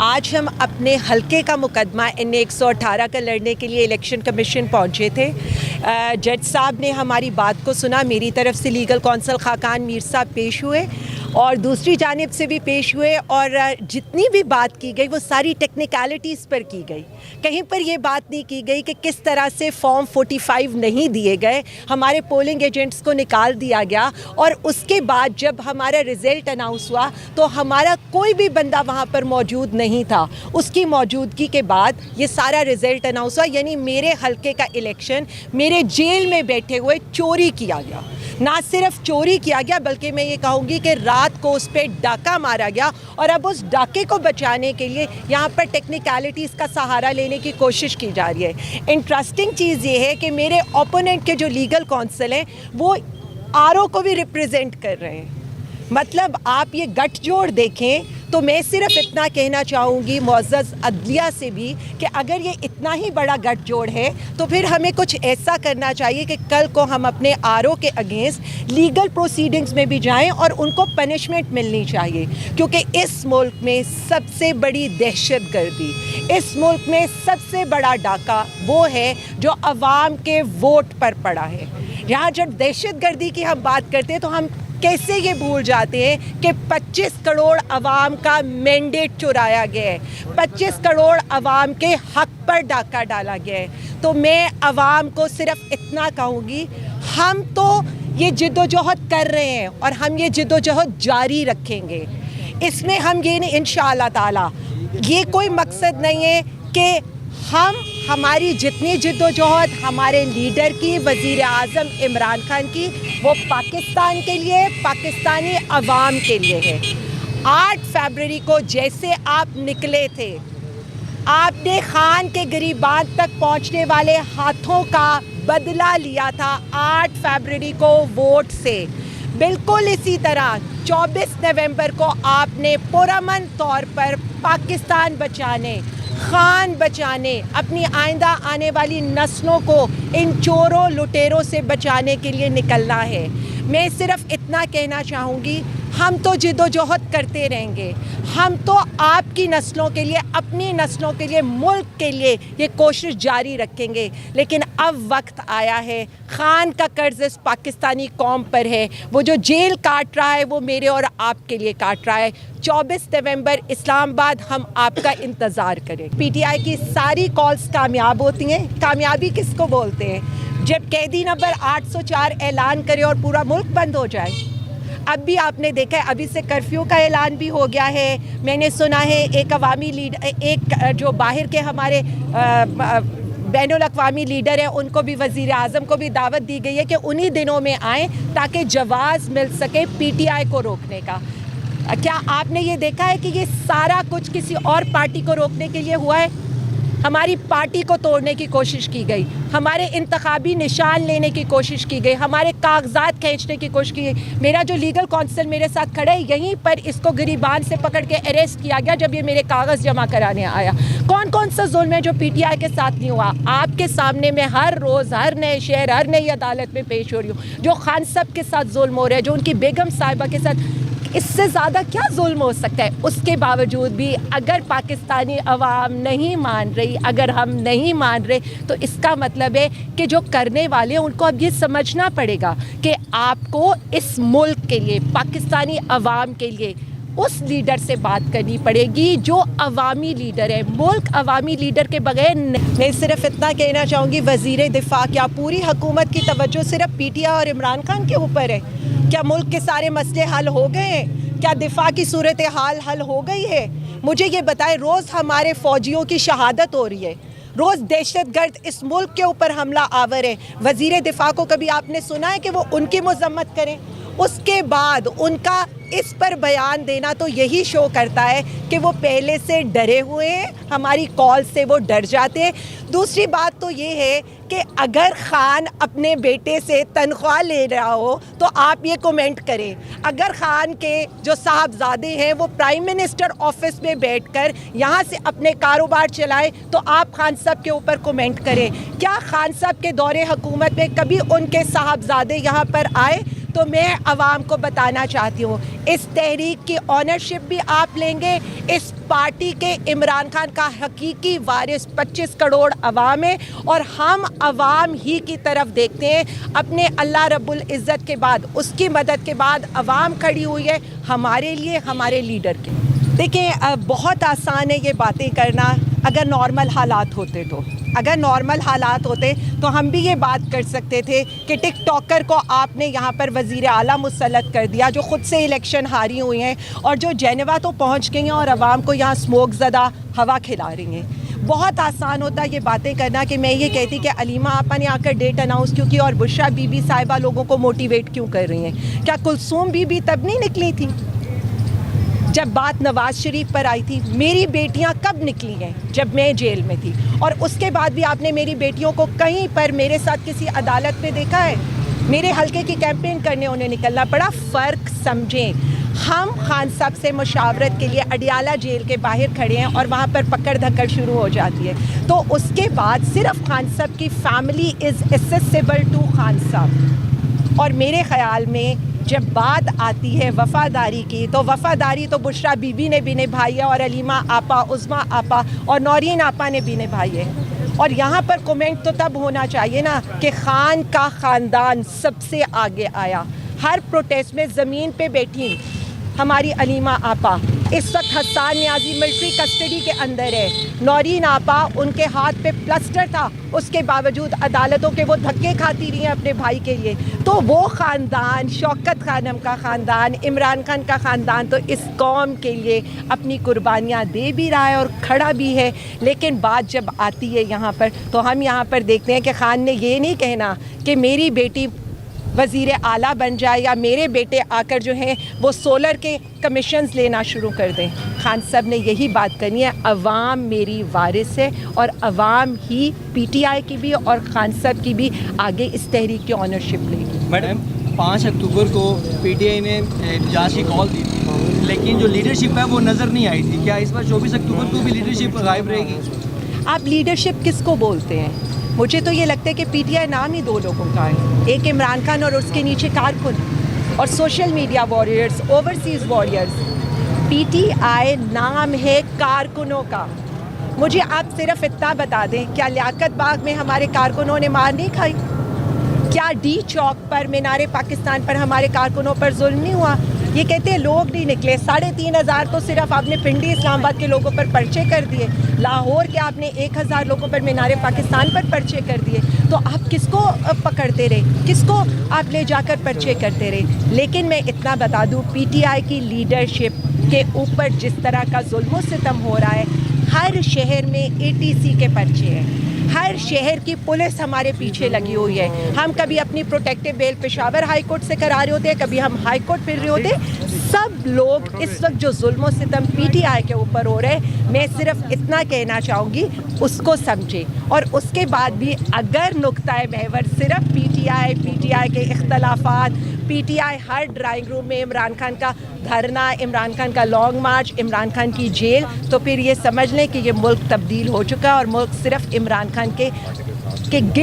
آج ہم اپنے حلقے کا مقدمہ این 118 کا لڑنے کے لیے الیکشن کمیشن پہنچے تھے. جج صاحب نے ہماری بات کو سنا. میری طرف سے لیگل کونسل خاقان میر صاحب پیش ہوئے اور دوسری جانب سے بھی پیش ہوئے, اور جتنی بھی بات کی گئی وہ ساری ٹیکنیکلٹیز پر کی گئی. کہیں پر یہ بات نہیں کی گئی کہ کس طرح سے فارم 45 نہیں دیے گئے, ہمارے پولنگ ایجنٹس کو نکال دیا گیا, اور اس کے بعد جب ہمارا رزلٹ اناؤنس ہوا تو ہمارا کوئی بھی بندہ وہاں پر موجود نہیں تھا. اس کی موجودگی کے بعد یہ سارا رزلٹ اناؤنس ہوا, یعنی میرے حلقے کا الیکشن میرے جیل میں بیٹھے ہوئے چوری کیا گیا. نہ صرف چوری کیا گیا بلکہ میں یہ کہوں گی کہ رات کو اس پہ ڈاکہ مارا گیا, اور اب اس ڈاکے کو بچانے کے لیے یہاں پر ٹیکنیکلٹیز کا سہارا لینے کی کوشش کی جا رہی ہے. انٹرسٹنگ چیز یہ ہے کہ میرے اوپوننٹ کے جو لیگل کونسل ہیں وہ RO کو بھی ریپریزنٹ کر رہے ہیں. مطلب آپ یہ گٹھ جوڑ دیکھیں تو میں صرف اتنا کہنا چاہوں گی معزز عدلیہ سے بھی کہ اگر یہ اتنا ہی بڑا گٹھ جوڑ ہے تو پھر ہمیں کچھ ایسا کرنا چاہیے کہ کل کو ہم اپنے RO کے اگینسٹ لیگل پروسیڈنگز میں بھی جائیں اور ان کو پنشمنٹ ملنی چاہیے, کیونکہ اس ملک میں سب سے بڑی دہشت گردی, اس ملک میں سب سے بڑا ڈاکہ وہ ہے جو عوام کے ووٹ پر پڑا ہے. یہاں جب دہشت گردی کی ہم بات کرتے ہیں تو ہم کیسے یہ بھول جاتے ہیں کہ 25 کروڑ عوام کا مینڈیٹ چرایا گیا ہے, 25 کروڑ عوام کے حق پر ڈاکہ ڈالا گیا ہے. تو میں عوام کو صرف اتنا کہوں گی, ہم تو یہ جد و جہد کر رہے ہیں اور ہم یہ جد و جہد جاری رکھیں گے. اس میں ہم یہ نہیں, انشاءاللہ تعالی یہ کوئی مقصد نہیں ہے کہ ہماری جتنی جد و جہد ہمارے لیڈر کی, وزیر اعظم عمران خان کی, وہ پاکستان کے لیے, پاکستانی عوام کے لیے ہے. 8 فروری کو جیسے آپ نکلے تھے, آپ نے خان کے گریبان تک پہنچنے والے ہاتھوں کا بدلہ لیا تھا 8 فروری کو ووٹ سے. بالکل اسی طرح 24 نومبر کو آپ نے پرامن طور پر پاکستان بچانے, خان بچانے, اپنی آئندہ آنے والی نسلوں کو ان چوروں لٹیروں سے بچانے کے لیے نکلنا ہے. میں صرف اتنا کہنا چاہوں گی, ہم تو جد و جہد کرتے رہیں گے, ہم تو آپ کی نسلوں کے لیے, اپنی نسلوں کے لیے, ملک کے لیے یہ کوشش جاری رکھیں گے. لیکن اب وقت آیا ہے, خان کا قرض اس پاکستانی قوم پر ہے, وہ جو جیل کاٹ رہا ہے وہ میرے اور آپ کے لیے کاٹ رہا ہے. 24 نومبر اسلام آباد, ہم آپ کا انتظار کریں. PTI کی ساری کالز کامیاب ہوتی ہیں. کامیابی کس کو بولتے ہیں؟ جب قیدی نمبر 804 اعلان کرے اور پورا ملک بند ہو جائے. اب بھی آپ نے دیکھا ہے, ابھی سے کرفیو کا اعلان بھی ہو گیا ہے. میں نے سنا ہے ایک عوامی لیڈر, ایک جو باہر کے ہمارے بین الاقوامی لیڈر ہیں, ان کو بھی, وزیر اعظم کو بھی دعوت دی گئی ہے کہ انہی دنوں میں آئیں تاکہ جواز مل سکے PTI کو روکنے کا. کیا آپ نے یہ دیکھا ہے کہ یہ سارا کچھ کسی اور پارٹی کو روکنے کے لیے ہوا ہے؟ ہماری پارٹی کو توڑنے کی کوشش کی گئی, ہمارے انتخابی نشان لینے کی کوشش کی گئی, ہمارے کاغذات کھینچنے کی کوشش کی گئی. میرا جو لیگل کونسل میرے ساتھ کھڑا ہے, یہیں پر اس کو گریبان سے پکڑ کے اریسٹ کیا گیا جب یہ میرے کاغذ جمع کرانے آیا. کون کون سا ظلم ہے جو PTI کے ساتھ نہیں ہوا؟ آپ کے سامنے میں ہر روز, ہر نئے شہر, ہر نئی عدالت میں پیش ہو رہی ہوں. جو خان صاحب کے ساتھ ظلم ہو رہا ہے, جو ان کی بیگم صاحبہ کے ساتھ, اس سے زیادہ کیا ظلم ہو سکتا ہے؟ اس کے باوجود بھی اگر پاکستانی عوام نہیں مان رہی, اگر ہم نہیں مان رہے, تو اس کا مطلب ہے کہ جو کرنے والے ہیں ان کو اب یہ سمجھنا پڑے گا کہ آپ کو اس ملک کے لیے, پاکستانی عوام کے لیے اس لیڈر سے بات کرنی پڑے گی جو عوامی لیڈر ہے. ملک عوامی لیڈر کے بغیر میں صرف اتنا کہنا چاہوں گی, وزیر دفاع, کیا پوری حکومت کی توجہ صرف PTI اور عمران خان کے اوپر ہے؟ کیا ملک کے سارے مسئلے حل ہو گئے ہیں؟ کیا دفاع کی صورتحال حل ہو گئی ہے؟ مجھے یہ بتائیں, روز ہمارے فوجیوں کی شہادت ہو رہی ہے, روز دہشت گرد اس ملک کے اوپر حملہ آور ہے. وزیر دفاع کو کبھی آپ نے سنا ہے کہ وہ ان کی مذمت کریں؟ اس کے بعد ان کا اس پر بیان دینا تو یہی شو کرتا ہے کہ وہ پہلے سے ڈرے ہوئے ہیں, ہماری کال سے وہ ڈر جاتے ہیں. دوسری بات تو یہ ہے کہ اگر خان اپنے بیٹے سے تنخواہ لے رہا ہو تو آپ یہ کومنٹ کریں. اگر خان کے جو صاحبزادے ہیں وہ پرائم منسٹر آفس میں بیٹھ کر یہاں سے اپنے کاروبار چلائیں تو آپ خان صاحب کے اوپر کومنٹ کریں. کیا خان صاحب کے دور حکومت میں کبھی ان کے صاحبزادے یہاں پر آئے؟ تو میں عوام کو بتانا چاہتی ہوں اس تحریک کی آنرشپ بھی آپ لیں گے. اس پارٹی کے عمران خان کا حقیقی وارث 25 کروڑ عوام ہے اور ہم عوام ہی کی طرف دیکھتے ہیں. اپنے اللہ رب العزت کے بعد, اس کی مدد کے بعد عوام کھڑی ہوئی ہے ہمارے لیے, ہمارے لیڈر کے. دیکھیں بہت آسان ہے یہ باتیں کرنا اگر نارمل حالات ہوتے تو. اگر نارمل حالات ہوتے تو ہم بھی یہ بات کر سکتے تھے کہ ٹک ٹاکر کو آپ نے یہاں پر وزیر اعلیٰ مسلط کر دیا جو خود سے الیکشن ہاری ہوئی ہیں اور جو جینیوا تو پہنچ گئی ہیں اور عوام کو یہاں اسموک زدہ ہوا کھلا رہی ہیں. بہت آسان ہوتا یہ باتیں کرنا کہ میں یہ کہتی کہ علیمہ آپا نے آ کر ڈیٹ اناؤنس کیوں کی اور بشریٰ بی بی صاحبہ لوگوں کو موٹیویٹ کیوں کر رہی ہیں. کیا کلثوم بی بی تب نہیں نکلی تھی جب بات نواز شریف پر آئی تھی؟ میری بیٹیاں کب نکلی ہیں؟ جب میں جیل میں تھی. اور اس کے بعد بھی آپ نے میری بیٹیوں کو کہیں پر میرے ساتھ کسی عدالت میں دیکھا ہے؟ میرے حلقے کی کیمپین کرنے انہیں نکلنا پڑا. فرق سمجھیں. ہم خان صاحب سے مشاورت کے لیے اڈیالہ جیل کے باہر کھڑے ہیں اور وہاں پر پکڑ دھکڑ شروع ہو جاتی ہے. تو اس کے بعد صرف خان صاحب کی family is accessible to Khan صاحب. اور میرے خیال میں جب بات آتی ہے وفاداری کی تو وفاداری تو بشریٰ بی بی نے بھی نبھائی ہے اور علیمہ آپا, عظمیٰ آپا اور نورین آپا نے بھی نبھائی ہے. اور یہاں پر کومنٹ تو تب ہونا چاہیے نا کہ خان کا خاندان سب سے آگے آیا. ہر پروٹیسٹ میں زمین پہ بیٹھی ہماری علیمہ آپا. اس وقت حسان نیازی ملٹری کسٹڈی کے اندر ہے. نورین آپا ان کے ہاتھ پہ پلسٹر تھا, اس کے باوجود عدالتوں کے وہ دھکے کھاتی رہی ہیں اپنے بھائی کے لیے. تو وہ خاندان, شوکت خانم کا خاندان, عمران خان کا خاندان تو اس قوم کے لیے اپنی قربانیاں دے بھی رہا ہے اور کھڑا بھی ہے. لیکن بات جب آتی ہے یہاں پر تو ہم یہاں پر دیکھتے ہیں کہ خان نے یہ نہیں کہنا کہ میری بیٹی وزیر اعلیٰ بن جائے یا میرے بیٹے آ کر جو ہیں وہ سولر کے کمیشنز لینا شروع کر دیں. خان صاحب نے یہی بات کرنی ہے, عوام میری وارث ہے اور عوام ہی پی ٹی آئی کی بھی اور خان صاحب کی بھی آگے اس تحریک کی آنرشپ لے گی. میڈم 5 اکتوبر کو پی ٹی آئی نے احتجاج کی کال دی تھی لیکن جو لیڈرشپ ہے وہ نظر نہیں آئی تھی. کیا اس بار 24 اکتوبر کو بھی لیڈرشپ غائب رہے گی؟ آپ لیڈرشپ کس کو بولتے ہیں؟ مجھے تو یہ لگتا ہے کہ پی ٹی آئی نام ہی 2 لوگوں کا ہے, ایک عمران خان اور اس کے نیچے کارکن اور social media warriors, overseas warriors. P T I نام ہے کارکنوں کا. مجھے آپ صرف اتنا بتا دیں, کیا لیاقت باغ میں ہمارے کارکنوں نے مار نہیں کھائی؟ کیا ڈی چوک پر مینار پاکستان پر ہمارے کارکنوں پر ظلم نہیں ہوا؟ یہ کہتے ہیں لوگ نہیں نکلے. 3,500 تو صرف آپ نے پنڈی اسلام آباد کے لوگوں پر پرچے کر دیے. لاہور کے آپ نے 1,000 لوگوں پر مینار پاکستان پر پرچے کر دیے. تو آپ کس کو پکڑتے رہے, کس کو آپ لے جا کر پرچے کرتے رہے؟ لیکن میں اتنا بتا دوں, پی ٹی آئی کی لیڈرشپ کے اوپر جس طرح کا ظلم و ستم ہو رہا ہے, ہر شہر میں ATC کے پرچے ہیں, ہر شہر کی پولیس ہمارے پیچھے لگی ہوئی ہے. ہم کبھی اپنی پروٹیکٹیو بیل پشاور ہائی کورٹ سے کرا رہے ہوتے ہیں, کبھی ہم ہائی کورٹ پھر رہے ہوتے ہیں. سب لوگ اس وقت جو ظلم و ستم پی ٹی آئی کے اوپر ہو رہے ہیں, میں صرف اتنا کہنا چاہوں گی اس کو سمجھیں. اور اس کے بعد بھی اگر نقطۂ محور صرف پی ٹی آئی کے اختلافات, P T I Hare drawing room میں عمران خان کا دھرنا, عمران خان کا لانگ مارچ, عمران خان کی جیل, تو پھر یہ سمجھ لیں کہ یہ ملک تبدیل ہو چکا ہے اور ملک صرف عمران خان کے گرد